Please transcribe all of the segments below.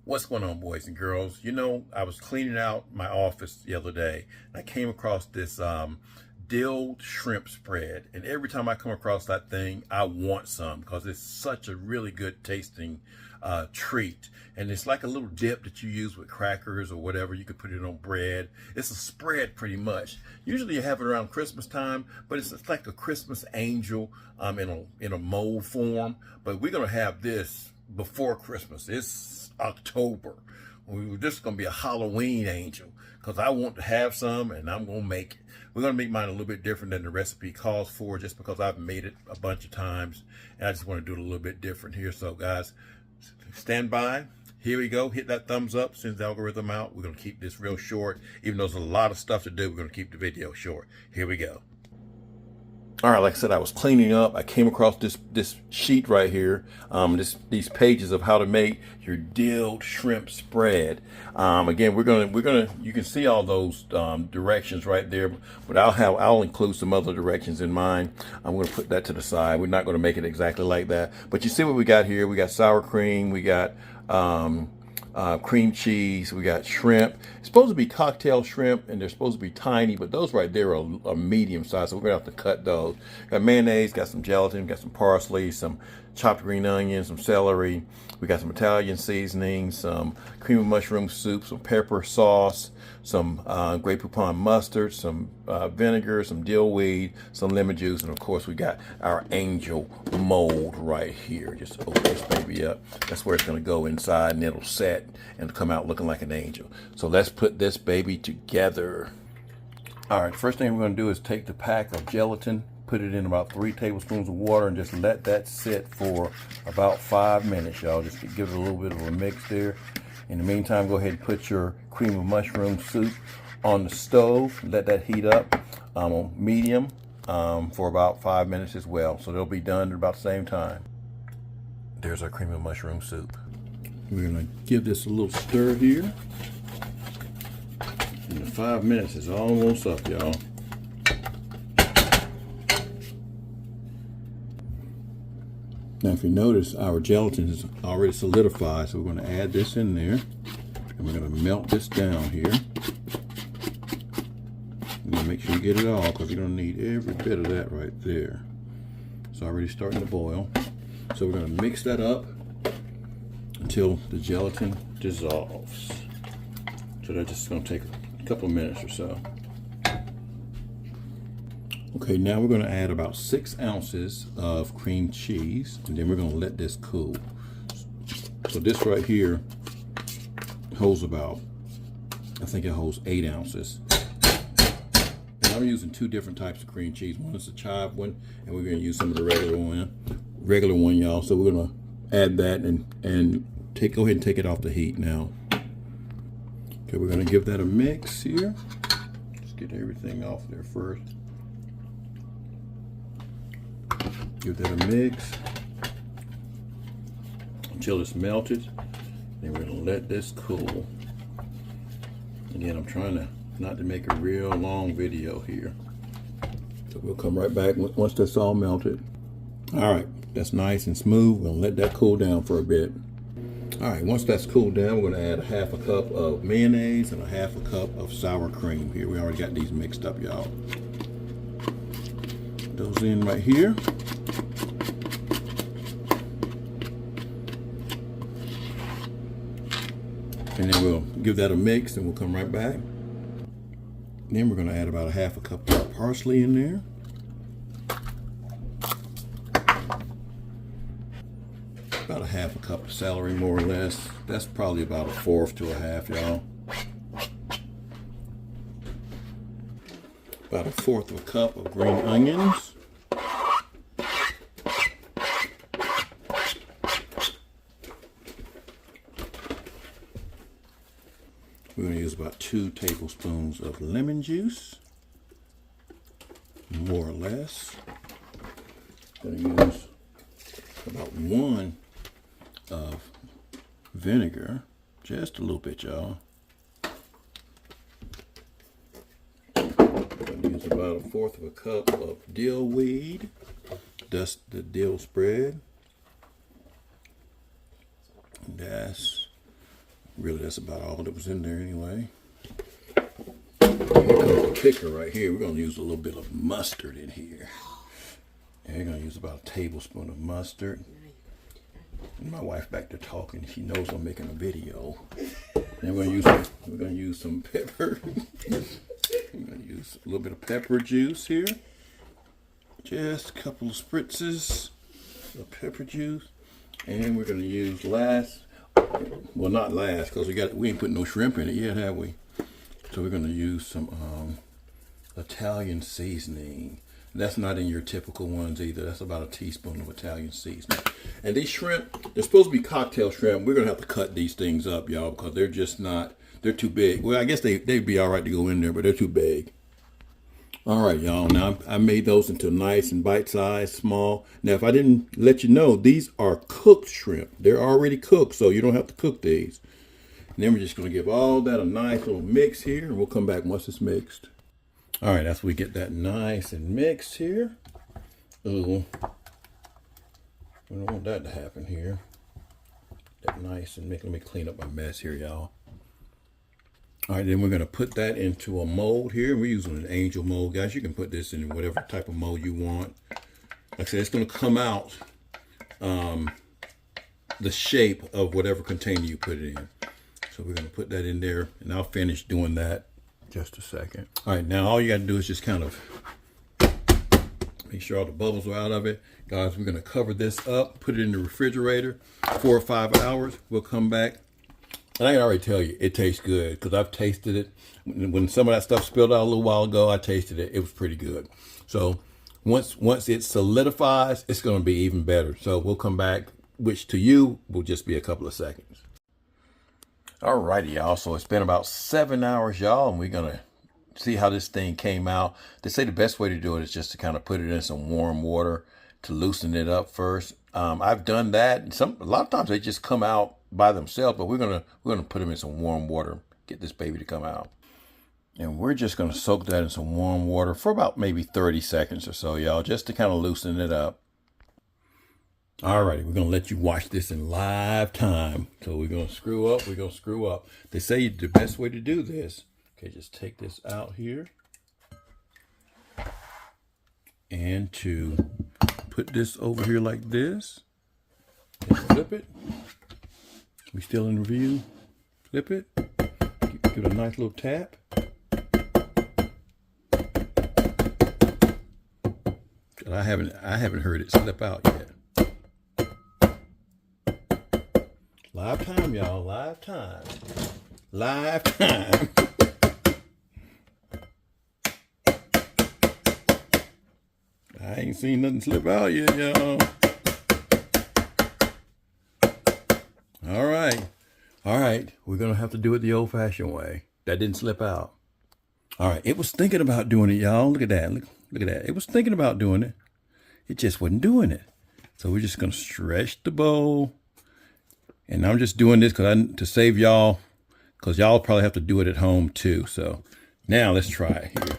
What's going on, boys and girls? You know, I was cleaning out my office the other day and I came across this dill shrimp spread, and every time I come across that thing I want some because it's such a really good tasting treat. And it's like a little dip that you use with crackers or whatever. You could put it on bread. It's a spread pretty much. Usually you have it around Christmas time, but it's like a Christmas angel in a mold form. But we're gonna have this before Christmas. It's October. This is gonna be a Halloween angel because I want to have some and I'm gonna make it. We're gonna make mine a little bit different than the recipe calls for, just because I've made it a bunch of times and I just want to do it a little bit different here. So guys, stand by. Here we go. Hit that thumbs up, sends the algorithm out. We're gonna keep this real short. Even though there's a lot of stuff to do, we're gonna keep the video short. Here we go. All right, like I said, I was cleaning up. I came across this sheet right here, these pages of how to make your dilled shrimp spread. Again, we're gonna you can see all those directions right there, but I'll include some other directions in mine. I'm gonna put that to the side. We're not gonna make it exactly like that, but you see what we got here. We got sour cream. We got cream cheese, we got shrimp. It's supposed to be cocktail shrimp and they're supposed to be tiny, but those right there are medium size, so we're gonna have to cut those. Got mayonnaise, got some gelatin, got some parsley, some chopped green onions, some celery. We got some Italian seasoning, some cream of mushroom soup, some pepper sauce, some Grey Poupon mustard, some vinegar, some dill weed, some lemon juice, and of course we got our angel mold right here. Just open this baby up. That's where it's gonna go inside, and it'll set and come out looking like an angel. So let's put this baby together. All right, first thing we're gonna do is take the pack of gelatin, put it in about 3 tablespoons of water, and just let that sit for about 5 minutes, y'all. Just to give it a little bit of a mix there. In the meantime, go ahead and put your cream of mushroom soup on the stove. Let that heat up on medium for about 5 minutes as well. So they'll be done at about the same time. There's our cream of mushroom soup. We're gonna give this a little stir here. And the 5 minutes is almost up, y'all. Now, if you notice, our gelatin is already solidified, so we're going to add this in there, and we're going to melt this down here. And make sure you get it all, because you're going to need every bit of that right there. It's already starting to boil. So we're going to mix that up until the gelatin dissolves. So that's just going to take a couple of minutes or so. Okay, now we're going to add about 6 ounces of cream cheese, and then we're going to let this cool. So this right here holds about, I think it holds 8 ounces. And I'm using 2 different types of cream cheese. One is a chive one, and we're going to use some of the regular one, y'all. So we're going to add that and go ahead and take it off the heat now. Okay, we're going to give that a mix here. Just get everything off there first. Give that a mix until it's melted. Then we're gonna let this cool. Again, I'm trying not to make a real long video here. So we'll come right back once that's all melted. All right, that's nice and smooth. We're gonna let that cool down for a bit. All right, once that's cooled down, we're gonna add a 1/2 cup of mayonnaise and a 1/2 cup of sour cream here. We already got these mixed up, y'all. Put those in right here. And then we'll give that a mix and we'll come right back. Then we're going to add about a 1/2 cup of parsley in there. About a 1/2 cup of celery, more or less. That's probably about a 1/4 to a 1/2, y'all. About a 1/4 of a cup of green onions. We're going to use about 2 tablespoons of lemon juice, more or less. Going to use about 1 of vinegar, just a little bit, y'all. Going to use about a 1/4 of a cup of dill weed, dust the dill spread. That's Really, that's about all that was in there anyway. Here comes the kicker right here. We're going to use a little bit of mustard in here. And we're going to use about a tablespoon of mustard. And my wife back there talking. She knows I'm making a video. And we're going to use some pepper. We're going to use a little bit of pepper juice here. Just a couple of spritzes of pepper juice. And we're going to use well, not last, because we ain't putting no shrimp in it yet, have we? So we're going to use some Italian seasoning. That's not in your typical ones either. That's about a teaspoon of Italian seasoning. And these shrimp, they're supposed to be cocktail shrimp. We're going to have to cut these things up, y'all, because they're just not, they're too big. Well, I guess they'd be all right to go in there, but they're too big. All right, y'all. Now, I made those into nice and bite-sized, small. Now, if I didn't let you know, these are cooked shrimp. They're already cooked, so you don't have to cook these. And then we're just going to give all that a nice little mix here, and we'll come back once it's mixed. All right, after we get that nice and mixed here. Ooh, we don't want that to happen here. That nice and mixed. Let me clean up my mess here, y'all. All right, then we're going to put that into a mold here. We're using an angel mold, guys. You can put this in whatever type of mold you want. Like I said, it's going to come out the shape of whatever container you put it in. So we're going to put that in there, and I'll finish doing that in just a second. All right, now all you got to do is just kind of make sure all the bubbles are out of it. Guys, we're going to cover this up, put it in the refrigerator 4 or 5 hours. We'll come back. And I can already tell you, it tastes good because I've tasted it. When some of that stuff spilled out a little while ago, I tasted it. It was pretty good. So once it solidifies, it's going to be even better. So we'll come back, which to you will just be a couple of seconds. All righty, y'all. So it's been about 7 hours, y'all, and we're going to see how this thing came out. They say the best way to do it is just to kind of put it in some warm water to loosen it up first. I've done that. A lot of times they just come out by themselves, but we're gonna put them in some warm water, get this baby to come out. And we're just gonna soak that in some warm water for about maybe 30 seconds or so, y'all, just to kind of loosen it up. All righty, we're gonna let you watch this in live time. So we're gonna screw up. They say the best way to do this, okay, just take this out here and to put this over here like this and flip it. We still in review. Flip it. Give it a nice little tap. And I haven't heard it slip out yet. Live time, y'all. Live time. Live time. I ain't seen nothing slip out yet, y'all. All right, we're going to have to do it the old-fashioned way. That didn't slip out. All right, it was thinking about doing it, y'all. Look at that. Look at that. It was thinking about doing it. It just wasn't doing it. So we're just going to stretch the bowl. And I'm just doing this to save y'all, because y'all probably have to do it at home too. So now let's try it here.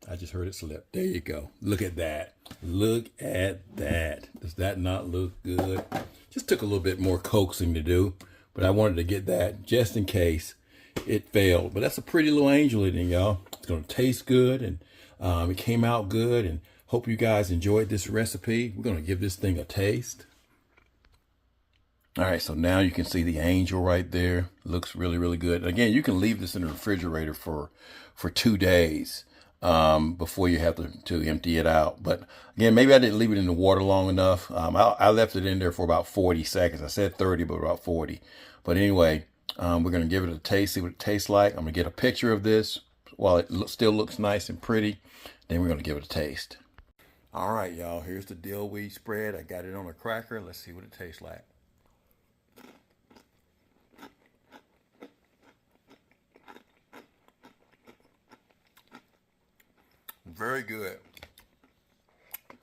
I just heard it slip. There you go. Look at that. Look at that. Does that not look good? Just took a little bit more coaxing to do, but I wanted to get that just in case it failed. But that's a pretty little angel eating, y'all. It's going to taste good, and it came out good, and hope you guys enjoyed this recipe. We're going to give this thing a taste. All right, so now you can see the angel right there. Looks really, really good. Again, you can leave this in the refrigerator for 2 days. Before you have to empty it out. But again, maybe I didn't leave it in the water long enough. I left it in there for about 40 seconds. I said 30, but about 40. But anyway, we're going to give it a taste, see what it tastes like. I'm going to get a picture of this while it still looks nice and pretty. Then we're going to give it a taste. All right, y'all, here's the dill weed spread. I got it on a cracker. Let's see what it tastes like. Very good.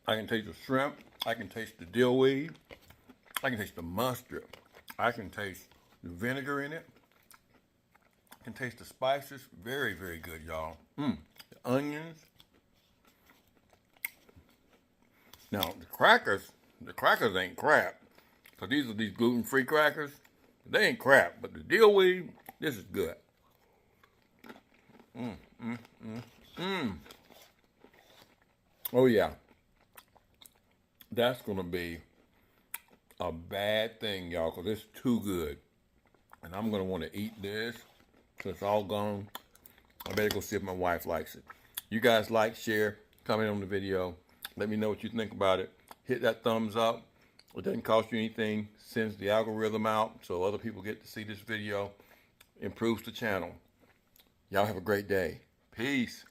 I can taste the shrimp. I can taste the dill weed. I can taste the mustard. I can taste the vinegar in it. I can taste the spices. Very, very good, y'all. The onions. Now, the crackers ain't crap. So these are these gluten-free crackers. They ain't crap, but the dill weed, this is good. Oh yeah, that's gonna be a bad thing, y'all, because it's too good. And I'm gonna want to eat this so it's all gone. I better go see if my wife likes it. You guys like, share, comment on the video. Let me know what you think about it. Hit that thumbs up. It doesn't cost you anything. Sends the algorithm out so other people get to see this video. Improves the channel. Y'all have a great day. Peace.